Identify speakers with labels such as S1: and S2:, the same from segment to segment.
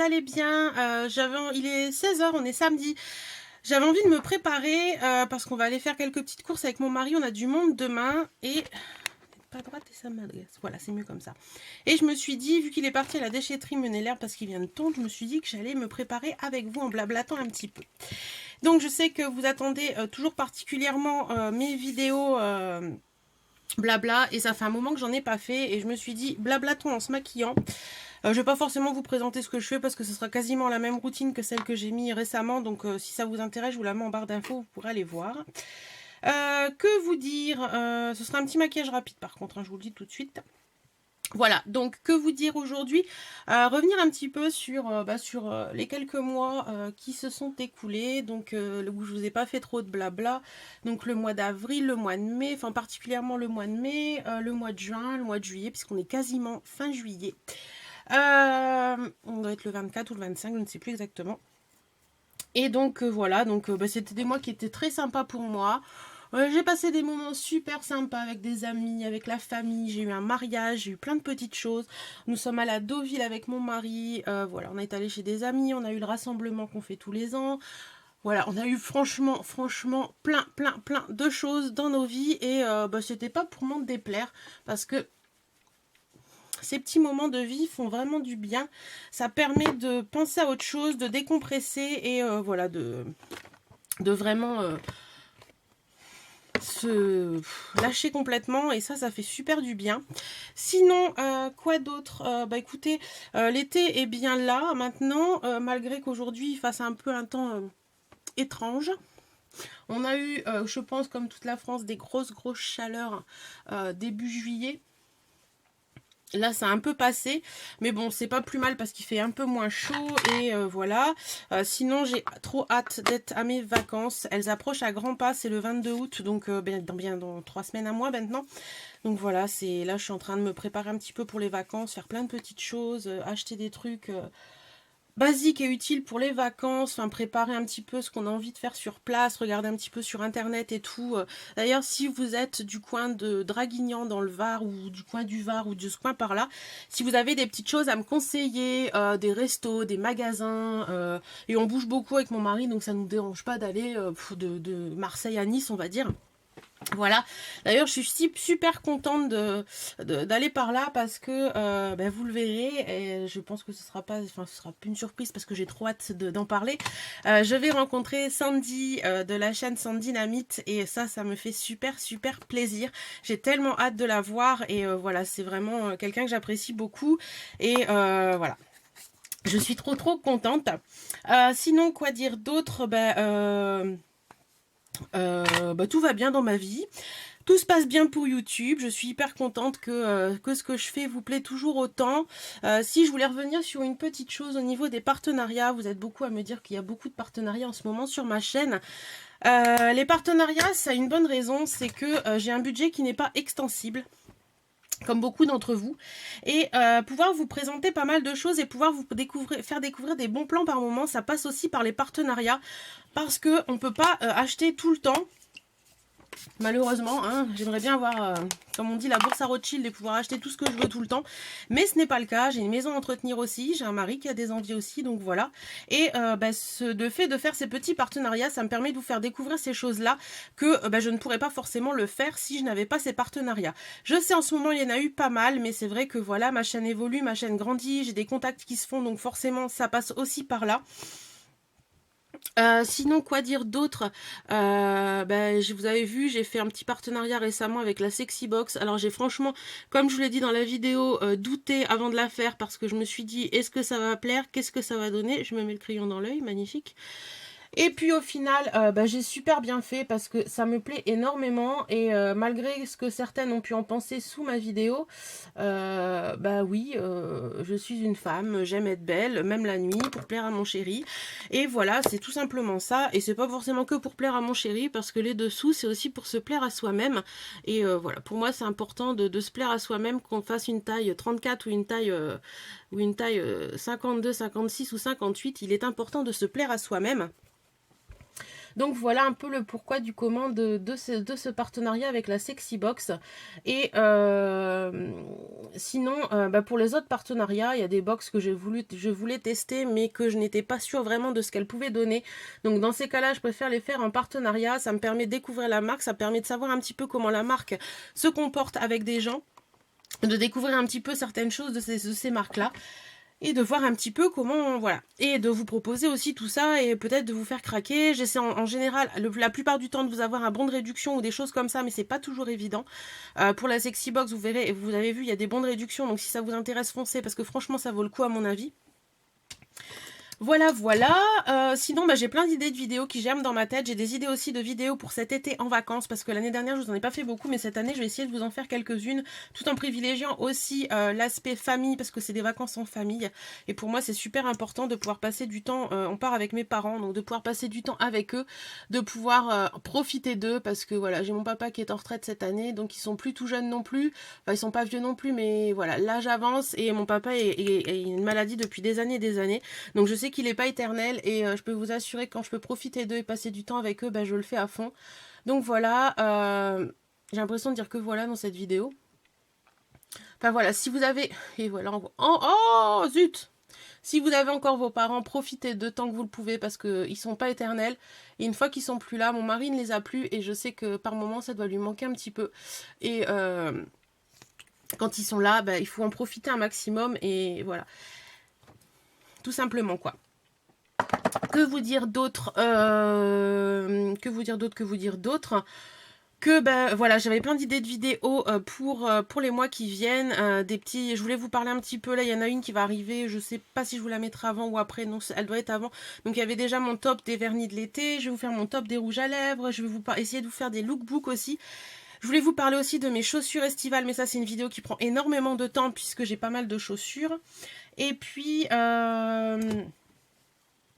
S1: allez bien. Il est 16 h, on est samedi. J'avais envie de me préparer parce qu'on va aller faire quelques petites courses avec mon mari. On a du monde demain et... Pas droite et ça m'adresse. Voilà, c'est mieux comme ça. Et je me suis dit, vu qu'il est parti à la déchetterie mener l'herbe parce qu'il vient de tondre, je me suis dit que j'allais me préparer avec vous en blablatant un petit peu. Donc je sais que vous attendez toujours particulièrement mes vidéos blabla, et ça fait un moment que j'en ai pas fait, et je me suis dit blablatons en se maquillant. Je vais pas forcément vous présenter ce que je fais parce que ce sera quasiment la même routine que celle que j'ai mis récemment, donc si ça vous intéresse, je vous la mets en barre d'infos, vous pourrez aller voir. Que vous dire, ce sera un petit maquillage rapide par contre, hein, je vous le dis tout de suite. Voilà, donc que vous dire aujourd'hui, revenir un petit peu sur les quelques mois qui se sont écoulés, donc où je vous ai pas fait trop de blabla, donc le mois d'avril, le mois de mai, enfin particulièrement le mois de mai, le mois de juin, le mois de juillet, puisqu'on est quasiment fin juillet. On doit être le 24 ou le 25, je ne sais plus exactement. Et donc voilà, donc c'était des mois qui étaient très sympas pour moi. J'ai passé des moments super sympas avec des amis, avec la famille, j'ai eu un mariage, j'ai eu plein de petites choses. Nous sommes allés à Deauville avec mon mari, voilà, on est allé chez des amis, on a eu le rassemblement qu'on fait tous les ans. Voilà, on a eu franchement plein de choses dans nos vies et c'était pas pour m'en déplaire parce que ces petits moments de vie font vraiment du bien. Ça permet de penser à autre chose, de décompresser et voilà, de vraiment se lâcher complètement, et ça fait super du bien. Sinon quoi d'autre, écoutez, l'été est bien là maintenant, malgré qu'aujourd'hui il fasse un peu un temps étrange. On a eu je pense comme toute la France des grosses chaleurs début juillet. Là, ça a un peu passé, mais bon, c'est pas plus mal parce qu'il fait un peu moins chaud et voilà. Sinon, j'ai trop hâte d'être à mes vacances. Elles approchent à grands pas, c'est le 22 août, donc dans 3 semaines à moi maintenant. Donc voilà, là, je suis en train de me préparer un petit peu pour les vacances, faire plein de petites choses, acheter des trucs basique et utile pour les vacances, enfin préparer un petit peu ce qu'on a envie de faire sur place, regarder un petit peu sur internet et tout. D'ailleurs, si vous êtes du coin de Draguignan dans le Var, ou du coin du Var, ou de ce coin par là, si vous avez des petites choses à me conseiller, des restos, des magasins, et on bouge beaucoup avec mon mari, donc ça ne nous dérange pas d'aller de Marseille à Nice, on va dire. Voilà, d'ailleurs je suis super contente d'aller par là parce que vous le verrez, et je pense que ce sera plus une surprise parce que j'ai trop hâte d'en parler. Je vais rencontrer Sandy de la chaîne Sandy Dynamite, et ça me fait super plaisir. J'ai tellement hâte de la voir, et voilà, c'est vraiment quelqu'un que j'apprécie beaucoup, et voilà. Je suis trop contente. Sinon, quoi dire d'autre? Tout va bien dans ma vie, tout se passe bien pour YouTube, je suis hyper contente que ce que je fais vous plaît toujours autant. Si je voulais revenir sur une petite chose au niveau des partenariats, vous êtes beaucoup à me dire qu'il y a beaucoup de partenariats en ce moment sur ma chaîne. Les partenariats, ça a une bonne raison, c'est que j'ai un budget qui n'est pas extensible, comme beaucoup d'entre vous, et pouvoir vous présenter pas mal de choses et pouvoir vous faire découvrir des bons plans par moment, ça passe aussi par les partenariats, parce que on peut pas acheter tout le temps, malheureusement, hein. J'aimerais bien avoir, comme on dit, la bourse à Rothschild et pouvoir acheter tout ce que je veux tout le temps, mais ce n'est pas le cas. J'ai une maison à entretenir aussi, j'ai un mari qui a des envies aussi, donc voilà. Et de fait de faire ces petits partenariats, ça me permet de vous faire découvrir ces choses-là que je ne pourrais pas forcément le faire si je n'avais pas ces partenariats. Je sais, en ce moment il y en a eu pas mal, mais c'est vrai que voilà, ma chaîne évolue, ma chaîne grandit, j'ai des contacts qui se font, donc forcément ça passe aussi par là. Sinon, quoi dire d'autre? Vous avez vu, j'ai fait un petit partenariat récemment avec la Sexy Box. Alors j'ai franchement, comme je vous l'ai dit dans la vidéo, douté avant de la faire parce que je me suis dit, est-ce que ça va plaire? Qu'est-ce que ça va donner? Je me mets le crayon dans l'œil, magnifique. Et puis au final, j'ai super bien fait parce que ça me plaît énormément, et malgré ce que certaines ont pu en penser sous ma vidéo, oui, je suis une femme, j'aime être belle, même la nuit, pour plaire à mon chéri. Et voilà, c'est tout simplement ça, et c'est pas forcément que pour plaire à mon chéri, parce que les dessous, c'est aussi pour se plaire à soi-même. Et voilà, pour moi c'est important de se plaire à soi-même, qu'on fasse une taille 34 ou une taille 52, 56 ou 58, il est important de se plaire à soi-même. Donc voilà un peu le pourquoi du comment de ce partenariat avec la Sexy Box. Et sinon, bah pour les autres partenariats, il y a des box que je voulais tester, mais que je n'étais pas sûre vraiment de ce qu'elles pouvaient donner. Donc dans ces cas-là, je préfère les faire en partenariat. Ça me permet de découvrir la marque, ça permet de savoir un petit peu comment la marque se comporte avec des gens, de découvrir un petit peu certaines choses de ces marques-là. Et de voir un petit peu comment, voilà. Et de vous proposer aussi tout ça et peut-être de vous faire craquer. J'essaie en général, la plupart du temps, de vous avoir un bon de réduction ou des choses comme ça, mais c'est pas toujours évident. Pour la Sexy Box, vous verrez, vous avez vu, il y a des bons de réduction, donc si ça vous intéresse, foncez, parce que franchement, ça vaut le coup à mon avis. Voilà, voilà. Sinon, bah, j'ai plein d'idées de vidéos qui germent dans ma tête. J'ai des idées aussi de vidéos pour cet été en vacances, parce que l'année dernière, je vous en ai pas fait beaucoup, mais cette année, je vais essayer de vous en faire quelques-unes, tout en privilégiant aussi l'aspect famille, parce que c'est des vacances en famille. Et pour moi, c'est super important de pouvoir passer du temps. On part avec mes parents, donc de pouvoir passer du temps avec eux, de pouvoir profiter d'eux, parce que voilà, j'ai mon papa qui est en retraite cette année, donc ils sont plus tout jeunes non plus. Enfin, ils sont pas vieux non plus, mais voilà, l'âge avance et mon papa est une maladie depuis des années et des années. Donc je sais qu'il n'est pas éternel et je peux vous assurer que quand je peux profiter d'eux et passer du temps avec eux, bah, je le fais à fond. Donc voilà, j'ai l'impression de dire que voilà dans cette vidéo. Enfin voilà, si vous avez... Et voilà, oh zut! Si vous avez encore vos parents, profitez d'eux tant que vous le pouvez parce qu'ils ne sont pas éternels. Et une fois qu'ils sont plus là, mon mari ne les a plus et je sais que par moments ça doit lui manquer un petit peu. Et quand ils sont là, bah, il faut en profiter un maximum et voilà. Tout simplement quoi. Que vous dire d'autre que ben voilà, j'avais plein d'idées de vidéos pour les mois qui viennent, des petits, je voulais vous parler un petit peu là, il y en a une qui va arriver, je sais pas si je vous la mettrai avant ou après, non, elle doit être avant. Donc il y avait déjà mon top des vernis de l'été, je vais vous faire mon top des rouges à lèvres, je vais essayer de vous faire des lookbooks aussi. Je voulais vous parler aussi de mes chaussures estivales, mais ça c'est une vidéo qui prend énormément de temps puisque j'ai pas mal de chaussures. Et puis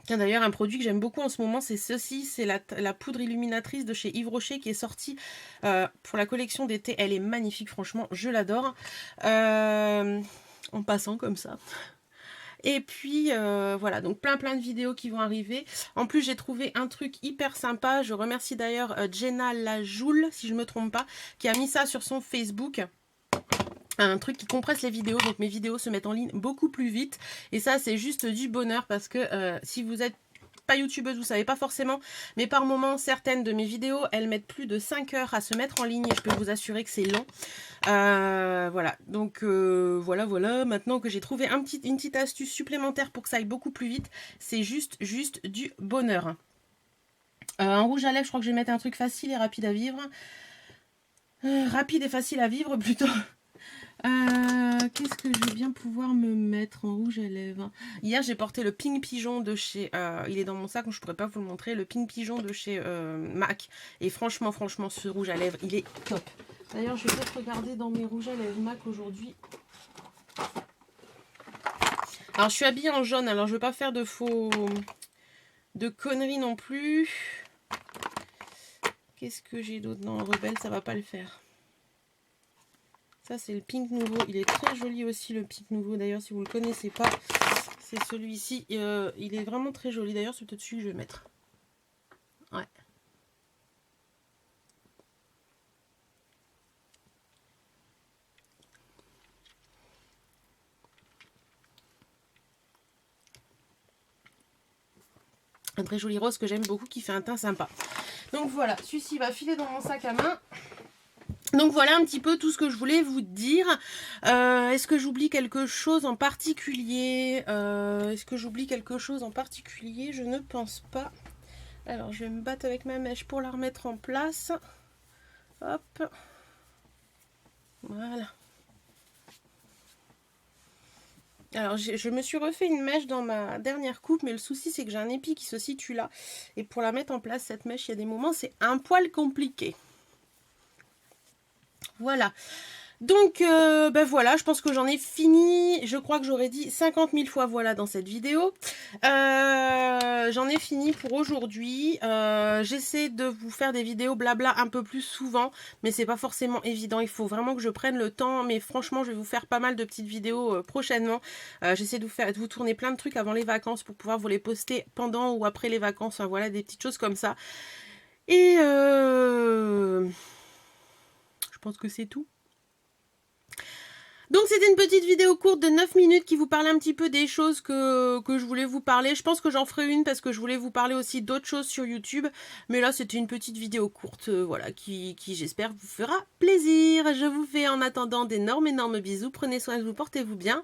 S1: tiens, d'ailleurs, un produit que j'aime beaucoup en ce moment, c'est ceci, c'est la poudre illuminatrice de chez Yves Rocher qui est sortie pour la collection d'été. Elle est magnifique, franchement, je l'adore. En passant comme ça. Et puis voilà, donc plein de vidéos qui vont arriver. En plus, j'ai trouvé un truc hyper sympa. Je remercie d'ailleurs Jenna Lajoule, si je ne me trompe pas, qui a mis ça sur son Facebook. Un truc qui compresse les vidéos, donc mes vidéos se mettent en ligne beaucoup plus vite. Et ça, c'est juste du bonheur parce que si vous êtes pas youtubeuse, vous savez pas forcément, mais par moment, certaines de mes vidéos, elles mettent plus de 5 heures à se mettre en ligne et je peux vous assurer que c'est long. Voilà, donc voilà. Maintenant que j'ai trouvé une petite astuce supplémentaire pour que ça aille beaucoup plus vite, c'est juste du bonheur. En rouge à lèvres, je crois que je vais mettre un truc facile et rapide à vivre. Rapide et facile à vivre plutôt. Qu'est-ce que je vais bien pouvoir me mettre en rouge à lèvres? Hier, j'ai porté le Pink Pigeon de chez... il est dans mon sac, donc je pourrais pas vous le montrer. Le Pink Pigeon de chez MAC. Et franchement, ce rouge à lèvres, il est top. D'ailleurs, je vais peut-être regarder dans mes rouges à lèvres MAC aujourd'hui. Alors, je suis habillée en jaune, alors je veux pas faire de conneries non plus. Qu'est-ce que j'ai d'autre? Non, Rebelle, ça va pas le faire. Ça, c'est le Pink Nouveau. Il est très joli aussi, le Pink Nouveau. D'ailleurs, si vous ne le connaissez pas, c'est celui-ci. Il est vraiment très joli. D'ailleurs, c'est peut-être celui que je vais mettre. Ouais. Un très joli rose que j'aime beaucoup, qui fait un teint sympa. Donc voilà, celui-ci va filer dans mon sac à main. Donc voilà un petit peu tout ce que je voulais vous dire. Est-ce que j'oublie quelque chose en particulier? Je ne pense pas. Alors je vais me battre avec ma mèche pour la remettre en place. Hop. Voilà. Alors je me suis refait une mèche dans ma dernière coupe, mais le souci c'est que j'ai un épi qui se situe là. Et pour la mettre en place, cette mèche, il y a des moments, c'est un poil compliqué. Voilà. Donc, ben voilà, je pense que j'en ai fini. Je crois que j'aurais dit 50 000 fois voilà dans cette vidéo. J'en ai fini pour aujourd'hui. J'essaie de vous faire des vidéos blabla un peu plus souvent, mais c'est pas forcément évident. Il faut vraiment que je prenne le temps. Mais franchement, je vais vous faire pas mal de petites vidéos prochainement. J'essaie de vous tourner plein de trucs avant les vacances pour pouvoir vous les poster pendant ou après les vacances. Enfin, voilà, des petites choses comme ça. Et je pense que c'est tout. Donc c'était une petite vidéo courte de 9 minutes qui vous parlait un petit peu des choses que je voulais vous parler. Je pense que j'en ferai une parce que je voulais vous parler aussi d'autres choses sur YouTube. Mais là c'était une petite vidéo courte voilà, qui j'espère vous fera plaisir. Je vous fais en attendant d'énormes bisous. Prenez soin de vous, portez-vous bien.